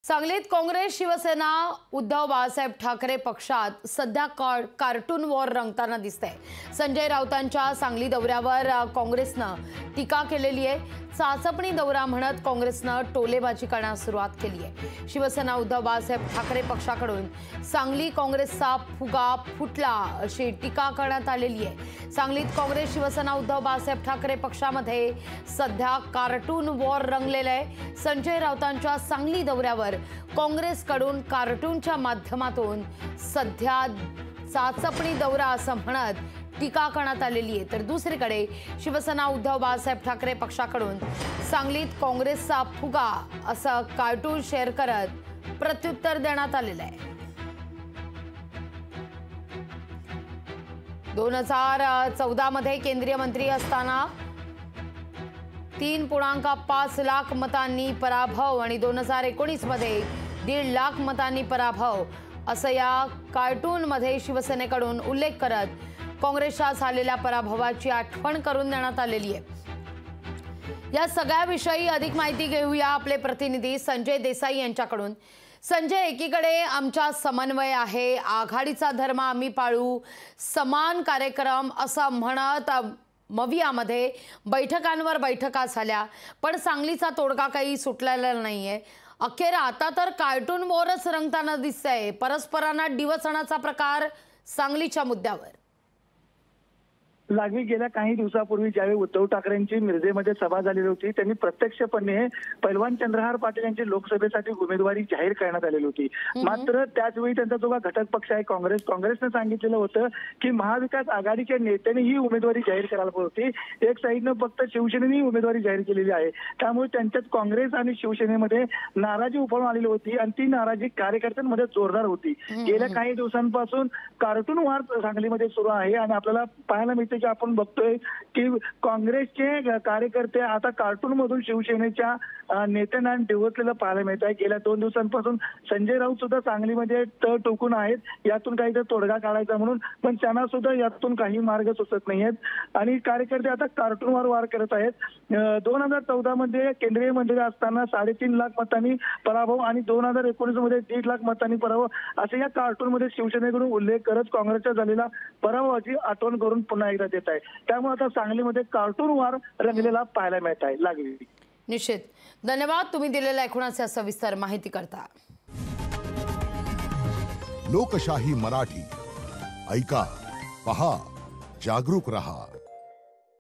सांगलीत काँग्रेस शिवसेना उद्धव बाळासाहेब ठाकरे पक्षात सध्या कार्टून वॉर रंगताना दिसतंय। संजय राऊतांच्या सांगली दौऱ्यावर काँग्रेसनं टीका केलेली आहे। चाचपणी दौरा म्हणत काँग्रेसनं टोलेबाजी करण्यास सुरुवात केली आहे। शिवसेना उद्धव बाळासाहेब ठाकरे पक्षाकडून सांगली काँग्रेसचा फुगा फुटला अशी टीका करण्यात आलेली आहे। सांगलीत काँग्रेस शिवसेना उद्धव बाळासाहेब ठाकरे पक्षामध्ये सध्या कार्टून वॉर रंगलेलं आहे। संजय राऊतांच्या सांगली दौऱ्यावर काँग्रेसकडून कार्टूनच्या माध्यमातून सध्या चाचपणी दौरा असं म्हणत टीका करण्यात आलेली आहे। तर दुसरीकडे शिवसेना उद्धव बाळासाहेब ठाकरे पक्षाकडून सांगलीत काँग्रेसचा फुगा असं कार्टून शेअर करत प्रत्युत्तर देण्यात आलेलं आहे। 2014 मध्ये केंद्रीय मंत्री असताना 3.5 लाख मतांनी पराभव आणि 2019 मध्ये 1.5 लाख मतांनी पराभव असं या कार्टून मध्ये शिवसेनेकडून उल्लेख करत काँग्रेसच्या झालेल्या पराभवाची आठवण करून देण्यात आलेली आहे। या सगळ्याविषयी अधिक माहिती घेऊया आपले प्रतिनिधी संजय देसाई यांच्याकडून। संजय, एकीकडे आमचा समन्वय आहे, आघाडीचा धर्म आम्ही पाळू, समान कार्यक्रम असं म्हणत मवियामध्ये बैठकांवर बैठका झाल्या, पण सांगलीचा तोडगा काही सुटलेला नाहीये। अखेर आता तर कार्टून वॉरच रंगताना दिसतंय, परस्परांना डिवचण्याचा प्रकार सांगलीच्या मुद्द्यावर। लागवी गेल्या काही दिवसापूर्वी ज्यावेळी उद्धव ठाकरेंची मिरजेमध्ये सभा झालेली होती, त्यांनी प्रत्यक्षपणे पैलवान चंद्रहार पाटील यांची लोकसभेसाठी उमेदवारी जाहीर करण्यात आलेली होती। मात्र त्याचवेळी त्यांचा जो घटक पक्ष आहे काँग्रेसने सांगितलेलं होतं की महाविकास आघाडीच्या नेत्यांनी ही उमेदवारी जाहीर करायला होती। एक साईडनं फक्त शिवसेनेने उमेदवारी जाहीर केलेली आहे, त्यामुळे त्यांच्यात काँग्रेस आणि शिवसेनेमध्ये नाराजी उफाळून आलेली होती आणि ती नाराजी कार्यकर्त्यांमध्ये जोरदार होती। गेल्या काही दिवसांपासून कार्टून वार सांगलीमध्ये सुरू आहे आणि आपल्याला पाहायला मिळते की आपण बघतोय की काँग्रेसचे कार्यकर्ते आता कार्टून मधून शिवसेनेच्या नेत्यांना डिवचलेलं पाहायला मिळत आहे। गेल्या 2 दिवसांपासून संजय राऊत सुद्धा सांगलीमध्ये तळ टोकून आहेत, यातून काहीतरी तोडगा काढायचा म्हणून, पण त्यांना सुद्धा यातून काही मार्ग सुचत नाहीयेत आणि कार्यकर्ते आता कार्टूनवर वार करत आहेत। 2014 मध्ये केंद्रीय मंत्री असताना 3.5 लाख मतांनी पराभव आणि 2019 मध्ये 1.5 लाख मतांनी पराभव असे या कार्टून मध्ये शिवसेनेकडून उल्लेख करत काँग्रेसच्या झालेल्या पराभवाची आठवण करून पुन्हा एकदा देत आहे। त्यामुळे आता सांगलीमध्ये कार्टून वार रंगलेला पाहायला मिळत आहे। लागवी निश्चित धन्यवाद तुम्ही दिलेल्या एकूणच सविस्तर माहिती करता। लोकशाही मराठी ऐका, पहा, जागरूक रहा।